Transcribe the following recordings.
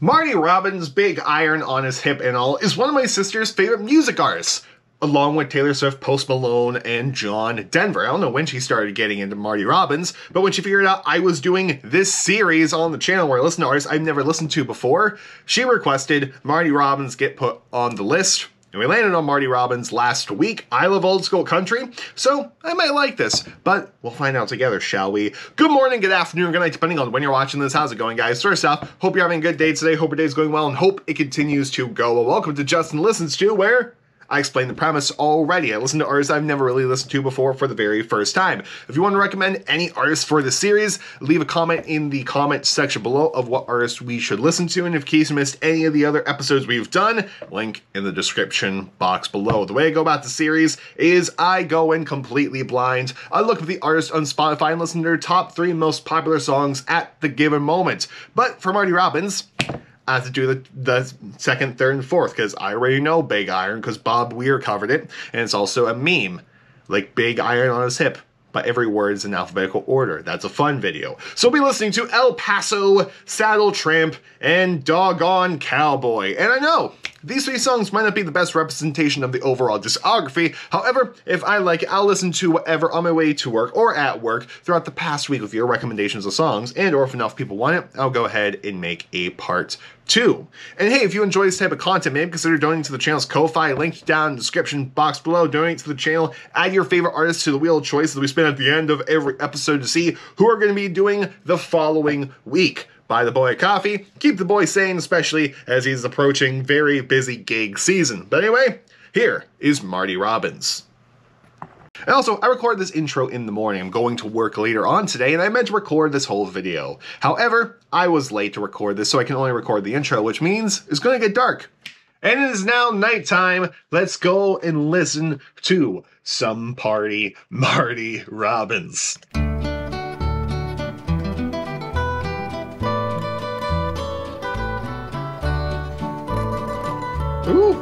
Marty Robbins, big iron on his hip and all, is one of my sister's favorite music artists, along with Taylor Swift, Post Malone, and John Denver. I don't know when she started getting into Marty Robbins, but when she figured out I was doing this series on the channel where I listen to artists I've never listened to before, she requested Marty Robbins get put on the list. And we landed on Marty Robbins last week. I love old school country, so I might like this, but we'll find out together, shall we? Good morning, good afternoon, good night, depending on when you're watching this. How's it going, guys? First off, hope you're having a good day today, hope your day's going well, and hope it continues to go well. Welcome to Justin Listens To, where I explained the premise already. I listen to artists I've never really listened to before for the very first time. If you want to recommend any artists for the series, leave a comment in the comment section below of what artists we should listen to, and in case you missed any of the other episodes we've done, link in the description box below. The way I go about the series is I go in completely blind. I look at the artist on Spotify and listen to their top 3 most popular songs at the given moment. But for Marty Robbins, I have to do the second, third, and fourth, because I already know Big Iron, because Bob Weir covered it, and it's also a meme, like Big Iron on his hip, but every word is in alphabetical order. That's a fun video. So we'll be listening to El Paso, Saddle Tramp, and Gone Cowboy. And I know, these 3 songs might not be the best representation of the overall discography. However, if I like it, I'll listen to whatever on my way to work or at work throughout the past week with your recommendations of songs, and or if enough people want it, I'll go ahead and make a part 2. And hey, if you enjoy this type of content, maybe consider donating to the channel's Ko-Fi, linked down in the description box below. Donate to the channel, add your favorite artists to the wheel of choice that we spin at the end of every episode to see who are going to be doing the following week. Buy the boy a coffee, keep the boy sane, especially as he's approaching very busy gig season. But anyway, here is Marty Robbins. And also, I recorded this intro in the morning. I'm going to work later on today, and I meant to record this whole video. However, I was late to record this, so I can only record the intro, which means it's going to get dark. And it is now nighttime. Let's go and listen to some party Marty Robbins. Ooh.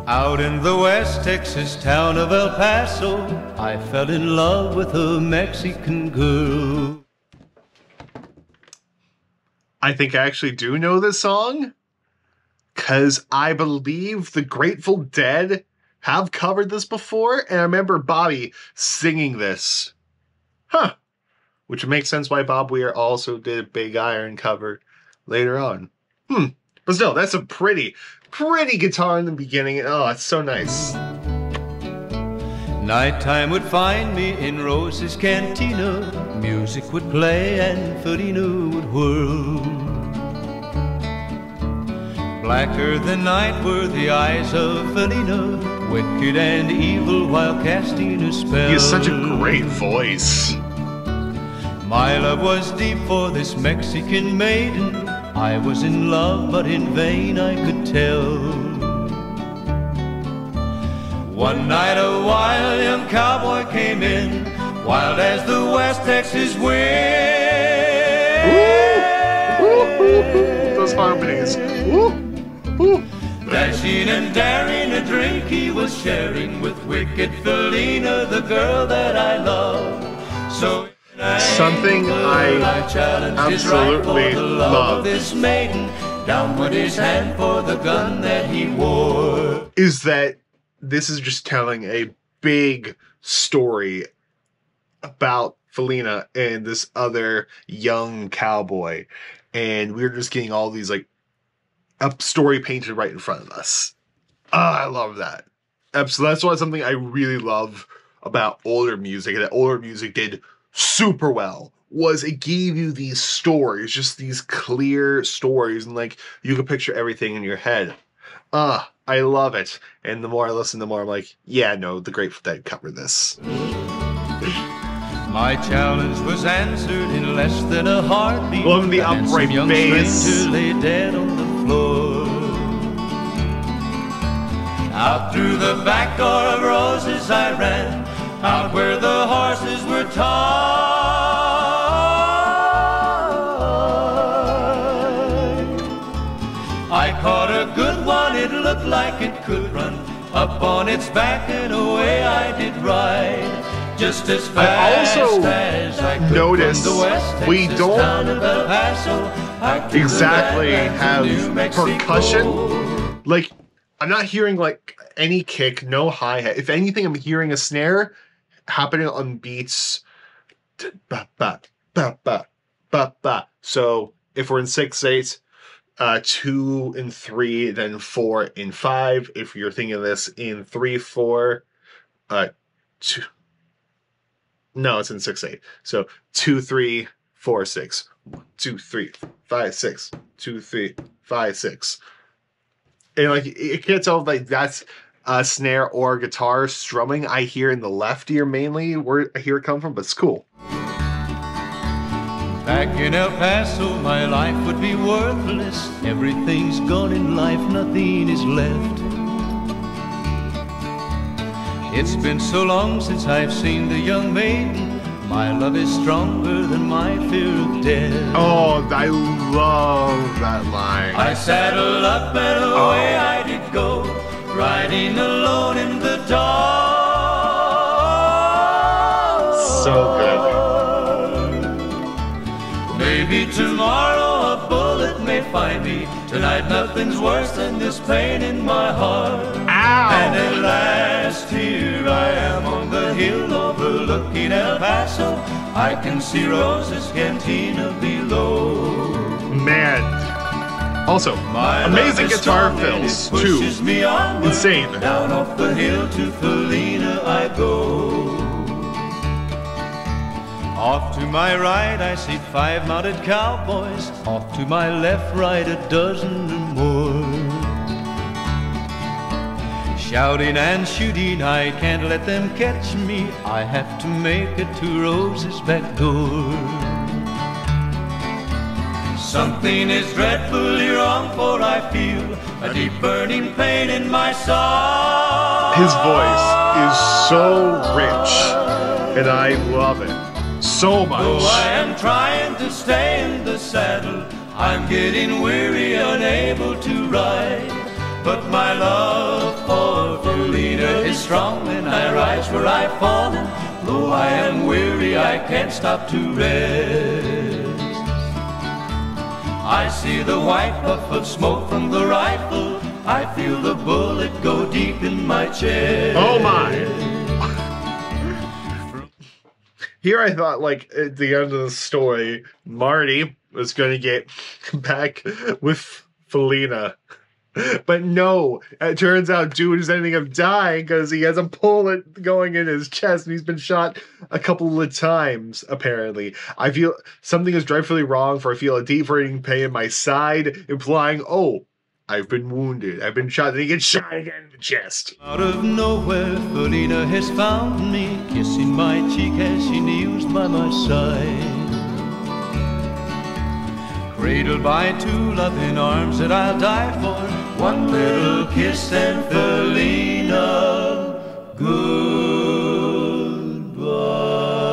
Out in the West Texas town of El Paso, I fell in love with a Mexican girl. I think I actually do know this song, because I believe the Grateful Dead have covered this before, and I remember Bobby singing this. Huh. Which makes sense why Bob Weir also did a Big Iron cover later on. But still, that's a pretty guitar in the beginning. Oh, it's so nice. Nighttime would find me in Rose's cantina. Music would play and Felina would whirl. Blacker than night were the eyes of Felina, wicked and evil while casting a spell. He has such a great voice. My love was deep for this Mexican maiden. I was in love, but in vain I could tell. One night a wild young cowboy came in, wild as the West Texas wind. Those harmonies. Dashing and daring, a drink he was sharing with wicked Felina, the girl that I love. So something I absolutely love this maiden, down went his hand for the gun that he wore. Is that this is just telling a big story about Felina and this other young cowboy, and we're just getting all these like a story painted right in front of us. I love that. So that's why something I really love about older music, and that older music did super well, was it gave you these stories, just these clear stories, and like you could picture everything in your head. I love it. And the more I listen, the more I'm like, yeah, no, the Grateful Dead covered this. My challenge was answered in less than a heartbeat. Love the upright bass. Lay dead on the floor. Out through the back door of Roses I ran, out where the horses were tied. I caught a good one, it looked like it could run. Up on its back and away I did ride. Just as fast as I could noticed from the West we Texas don't town of El Paso, exactly have percussion. Like, I'm not hearing like any kick, no hi-hat. If anything, I'm hearing a snare happening on beats. Ba, ba, ba, ba, ba, ba. So if we're in 6/8, 2 and 3, then 4 and 5. If you're thinking of this in 3/4, 2. No, it's in 6/8. So 2, 3, 4, 6. 1, 2, 3, 5, 6. 2, 3, 5, 6. And like it can't tell if like that's a snare or guitar strumming. I hear in the left ear mainly where I hear it come from, but it's cool. Back in El Paso, my life would be worthless. Everything's gone in life, nothing is left. It's been so long since I've seen the young maiden. My love is stronger than my fear of death. Oh, I love that line. I saddled up and away I did go, riding alone in the dark. So good. Maybe tomorrow a bullet may find me. Tonight nothing's worse than this pain in my heart. Ow. And at last here I am on the hill overlooking El Paso. I can see Rose's cantina below. Man. Also, amazing guitar fills, too. Insane. Down off the hill to Felina I go. Off to my right I see 5 mounted cowboys. Off to my left, right, a dozen or more. Shouting and shooting, I can't let them catch me. I have to make it to Rose's back door. Something is dreadfully wrong, for I feel a deep burning pain in my soul. His voice is so rich, and I love it so much. Though I am trying to stay in the saddle, I'm getting weary, unable to ride. But my love for Felina is strong, and I rise where I've fallen. Though I am weary, I can't stop to rest. I see the white puff of smoke from the rifle. I feel the bullet go deep in my chest. Oh my! Here I thought, like, at the end of the story, Marty was going to get back with Felina. But no, it turns out dude is ending up dying because he has a bullet going in his chest and he's been shot a couple of times, apparently. I feel something is dreadfully wrong, for I feel a deep burning pain in my side, implying, oh, I've been wounded, I've been shot, and he gets shot again in the chest. Out of nowhere, Felina has found me, kissing my cheek as she kneels by my side. Cradled by 2 loving arms that I'll die for. One little kiss and Felina, goodbye.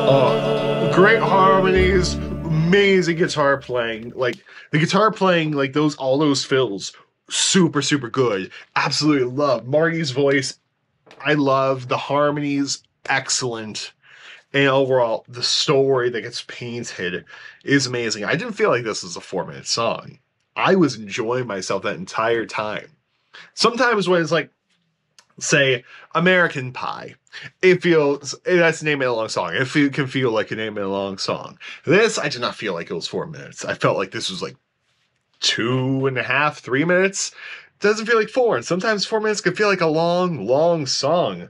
Oh, great harmonies, amazing guitar playing. Like, the guitar playing, like, all those fills, super, super good. Absolutely love Marty's voice. I love the harmonies, excellent. And overall, the story that gets painted is amazing. I didn't feel like this was a 4-minute song. I was enjoying myself that entire time. Sometimes when it's like, say, American Pie, it feels, that's the name of a long song. It can feel like a name of a long song. This, I did not feel like it was 4 minutes. I felt like this was like 2.5, 3 minutes. It doesn't feel like 4. And sometimes 4 minutes can feel like a long, long song.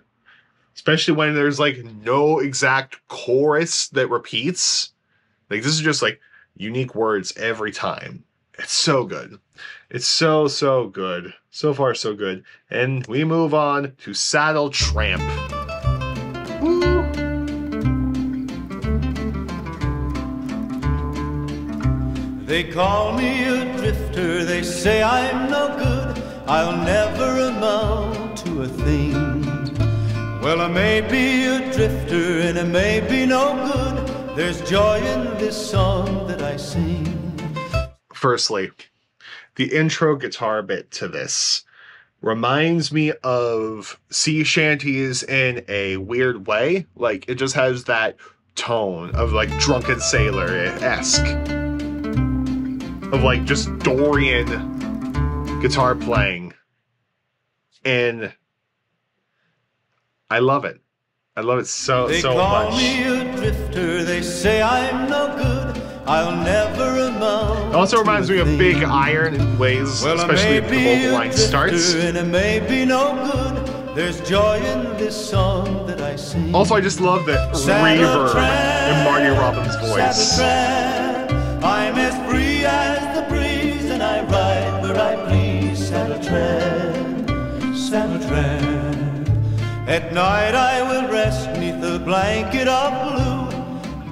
Especially when there's, like, no exact chorus that repeats. Like, this is just, like, unique words every time. It's so good. It's so, so good. So far, so good. And we move on to Saddle Tramp. Woo! They call me a drifter, they say I'm no good, I'll never amount to a thing. Well, I may be a drifter and I may be no good. There's joy in this song that I sing. Firstly, the intro guitar bit to this reminds me of sea shanties in a weird way. Like, it just has that tone of, like, Drunken Sailor-esque. of like just Dorian guitar playing. And I love it. I love it so much. They call me a drifter, they say I'm no good, I'll never amount. It also reminds me of Big Iron in ways, well, especially if the vocal line starts. And it may be no good, there's joy in this song that I sing. Also, I just love the reverb in Marty Robbins' voice. I'm as free as the breeze, and I ride where I please. Saddle tramp, saddle tramp. At night I will rest neath a blanket of blue.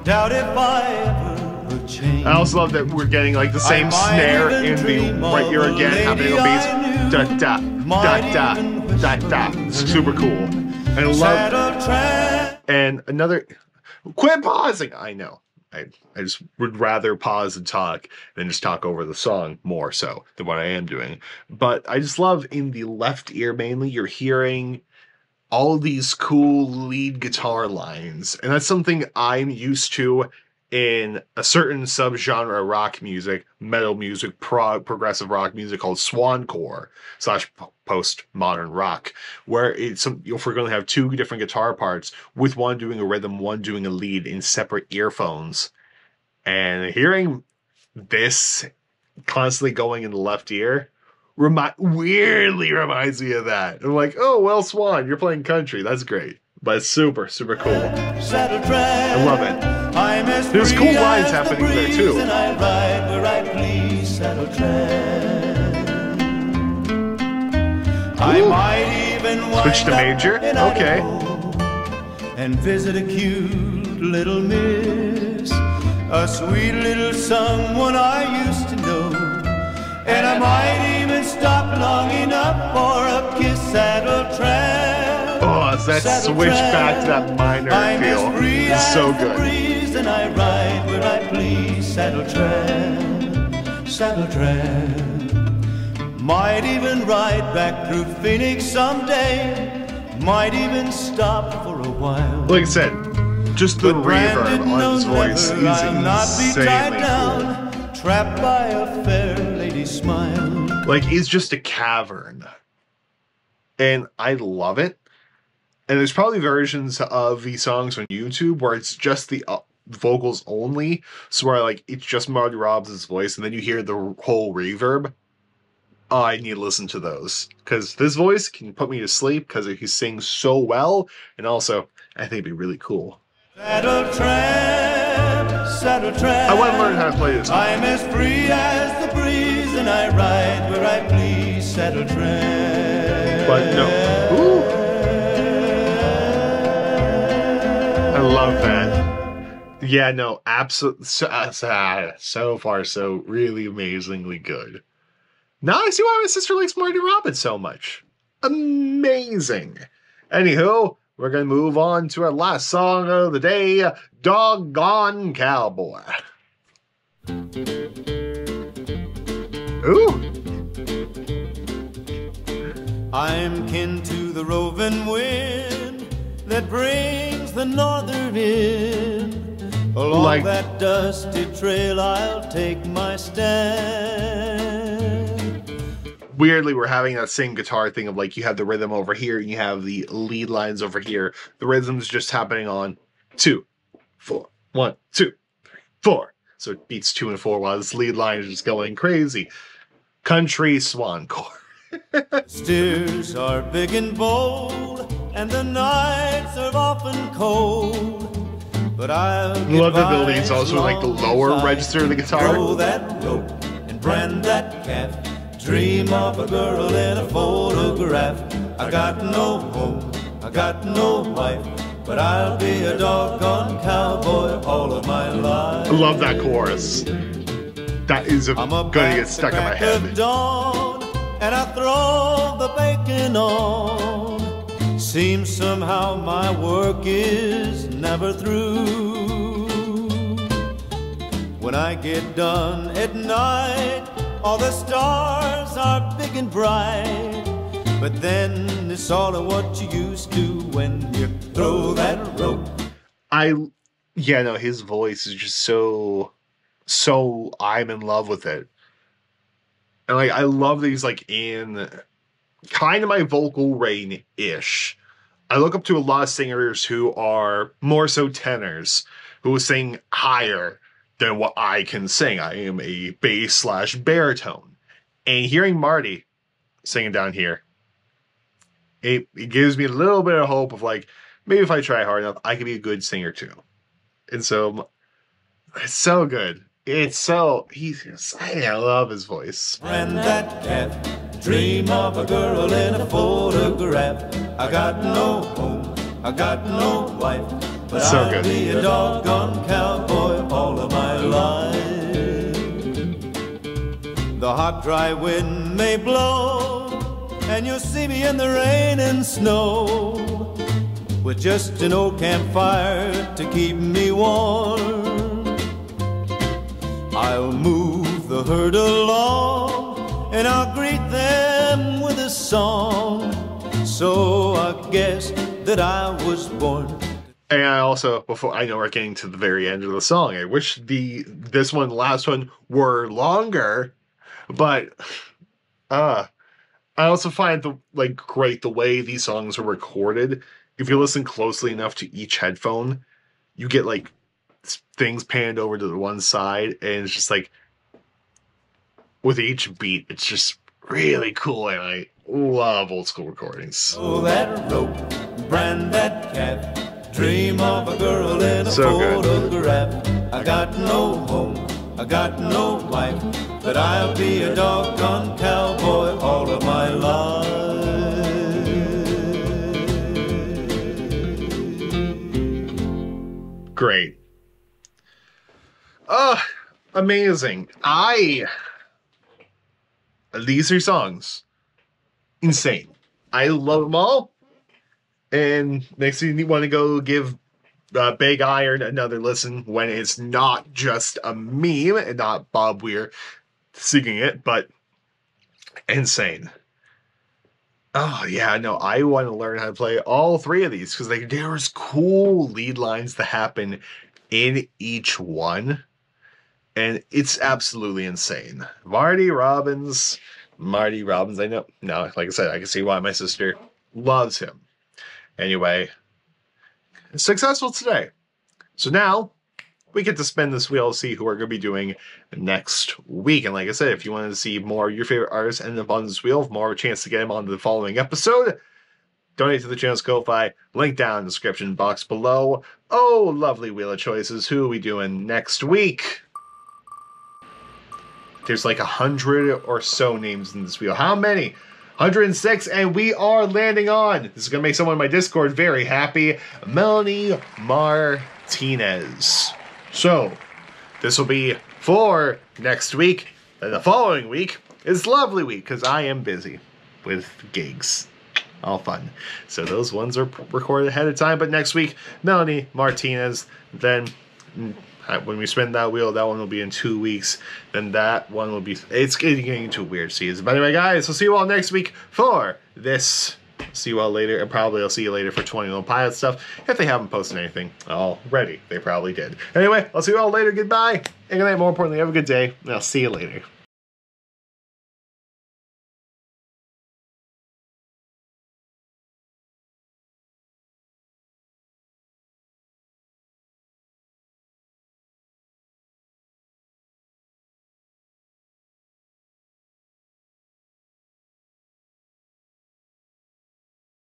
Doubt if I ever would change. I also love that we're getting like the same snare in the right ear again, having a bass. Da da da da da da. It's super cool. And I love. And another. Quit pausing. I know. I just would rather pause and talk than just talk over the song more so than what I am doing. But I just love in the left ear mainly, you're hearing all these cool lead guitar lines. And that's something I'm used to in a certain subgenre of rock music, metal music, progressive rock music called swancore / postmodern rock, where it's if we're going to have two different guitar parts with one doing a rhythm, one doing a lead in separate earphones. And hearing this constantly going in the left ear weirdly reminds me of that. I'm like, oh, well, Swan, you're playing country. That's great. But it's super, super cool. I love it. There's cool lines happening there, too. Switch to major? Okay. And visit a cute little miss, a sweet little someone I used to know. And I might even stop long enough for a kiss. Saddle tramp. Oh, that switch back to that minor feel is so good. And I ride where I please. Saddle tramp, saddle tramp. Might even ride back through Phoenix someday. Might even stop for a while. Like I said, just the reverb on his voice is insanely cool. Trapped by a fair lady's smile. Like, it's just a cavern. And I love it. And there's probably versions of these songs on YouTube where it's just the vocals only. So where, like, it's just Marty Robbins' voice, and then you hear the whole reverb. Oh, I need to listen to those. Because this voice can put me to sleep because he sings so well. And also, I think it'd be really cool. Saddle tramp, saddle tramp. I want to learn how to play this. I'm as free as the breeze, and I ride where I please. Saddle tramp. But no. Ooh. I love that. Yeah, no, absolutely. So far, so really amazingly good. Now I see why my sister likes Marty Robbins so much. Amazing. Anywho, we're going to move on to our last song of the day, Gone Cowboy. Ooh. I'm kin to the roving wind that brings the northern in. Along that dusty trail I'll take my stand. Weirdly, we're having that same guitar thing of like you have the rhythm over here and you have the lead lines over here. The rhythm's just happening on 2, 4, 1, 2, 3, 4. So it beats 2 and 4 while this lead line is just going crazy. Country swancore. Steers are big and bold, and the nights are often cold. But I'll love the ability. It's also like the lower register of the guitar. Throw that rope and brand that calf. Dream of a girl in a photograph. I got no home, I got no wife, but I'll be a doggone cowboy all of my life. I love that chorus. That is gonna get stuck in my head. Dawn, and I throw the bacon on. Seems somehow my work is never through. When I get done at night, all the stars are big and bright. But then it's all of what you used to when you throw that rope. Yeah, no, his voice is just so I'm in love with it. And like I love these like in kind of my vocal range-ish. I look up to a lot of singers who are more so tenors, who sing higher than what I can sing. I am a bass slash baritone. And hearing Marty singing down here, it gives me a little bit of hope of like, maybe if I try hard enough, I could be a good singer too. And so, it's so good. It's so, I love his voice. And that cat, dream of a girl in a photograph. I got no home, I got no wife, but so I'll good. be a doggone cowboy all of my life. The hot, dry wind may blow, and you'll see me in the rain and snow, with just an old campfire to keep me warm. I'll move the herd along, and I'll greet them with a song. So I guess that I was born. And I also, before I know we're getting to the very end of the song, I wish this one, the last one, were longer. But I also find great the way these songs are recorded. If you listen closely enough to each headphone, you get like things panned over to the one side, and it's just like with each beat, it's just really cool, and I love old school recordings. Oh, that rope, brand that cat, dream of a girl in a So good. photograph. I got no home, I got no wife, but I'll be a doggone cowboy all of my life. Great. Amazing. These three songs, insane. I love them all. And makes me want to go give Big Iron another listen when it's not just a meme and not Bob Weir singing it, but insane. Oh, yeah, no, I want to learn how to play all three of these because there's cool lead lines that happen in each one. And it's absolutely insane. Marty Robbins, I know. No, like I said, I can see why my sister loves him. Anyway, successful today. So now we get to spin this wheel to see who we're going to be doing next week. And like I said, if you wanted to see more of your favorite artists end up on this wheel, more of a chance to get them on the following episode, donate to the channel's Ko-Fi, link down in the description box below. Oh, lovely wheel of choices. Who are we doing next week? There's like 100 or so names in this wheel. How many? 106, and we are landing on, this is going to make someone in my Discord very happy, Melanie Martinez. So, this will be for next week, and the following week is Lovely Week, because I am busy with gigs. All fun. So those ones are recorded ahead of time, but next week, Melanie Martinez, then when we spin that wheel, that one will be in 2 weeks. Then that one will be... It's getting into a weird season. But anyway, guys, we'll see you all next week for this. See you all later. And probably I'll see you later for 21 Pilot stuff. If they haven't posted anything already. They probably did. Anyway, I'll see you all later. Goodbye. And good night. More importantly, have a good day. And I'll see you later.